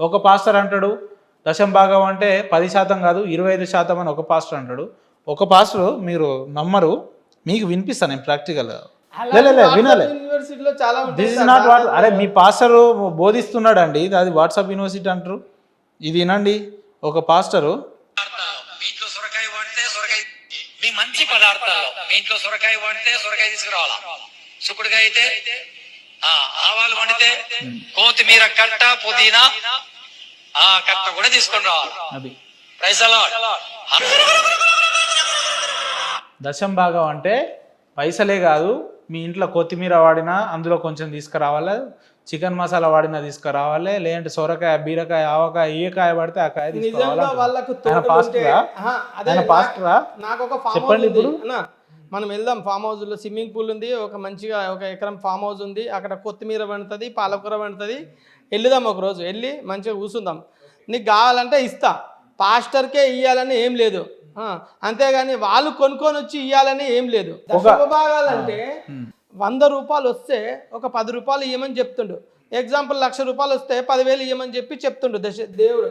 ఒక పాస్టర్ అంటాడు దశం భాగం అంటే 10% కాదు 25% అని ఒక పాస్టర్ అంటాడు. ఒక పాస్టర్ మీరు నమ్మరు, మీకు వినిపిస్తాను నేను ప్రాక్టికల్ వినాలి. యూనివర్సిటీలో చాలా దిస్ ఇస్ నాట్ వాట్ అరే మీ పాస్టర్ బోధిస్తున్నాడు అండి, అది వాట్సాప్ యూనివర్సిటీ అంటారు. ఇది వినండి. ఒక పాస్టరు మీ ఇంట్లో సొరకాయ వాడితే సొరకాయ, మీ మంచి పదార్థాల్లో మీ ఇంట్లో సొరకాయ వాడితే సొరకాయ తీసుకురావాలా, సుకుడుగా అయితే ఆవాలు వండితే కొత్తిమీర కట్ట పుదీనా కట్ట కూడా తీసుకొని రావాలి. అది ప్రైజ్ ది లార్డ్. దశం భాగం అంటే పైసలే కాదు, మీ ఇంట్లో కొత్తిమీర వాడినా అందులో కొంచెం తీసుకురావాలి, చికెన్ మసాలా వాడినా తీసుకురావాలి, లేదంటే సొరకాయ బీరకాయ ఆవకాయ ఏ కాయ పడితే ఆ కాయ నిజంగా వాళ్ళకు పాస్టరా నాకు ఒక ఫామ్ చెప్పండి. ఇప్పుడు మనం వెళ్దాం, ఫామ్ హౌస్ లో స్విమ్మింగ్ పూల్ ఉంది, ఒక మంచిగా 1 ఎకరం ఫామ్ హౌస్ ఉంది, అక్కడ కొత్తిమీర వండుతుంది, పాలకూర వండుతుంది. వెళ్దాం ఒక రోజు, వెళ్ళి మంచిగా కూర్చుందాం. నీకు కావాలంటే ఇస్తా, పాస్టర్కే ఇయ్యాలని ఏం లేదు, అంతేగాని వాళ్ళు కొనుక్కొని వచ్చి ఇయ్యాలని ఏం లేదు. భాగాలంటే 100 రూపాయలు వస్తే ఒక 10 రూపాయలు ఇవ్వమని చెప్తుండు. ఎగ్జాంపుల్ 1,00,000 రూపాయలు వస్తే 10,000 ఇవ్వమని చెప్తుండు దేవుడు.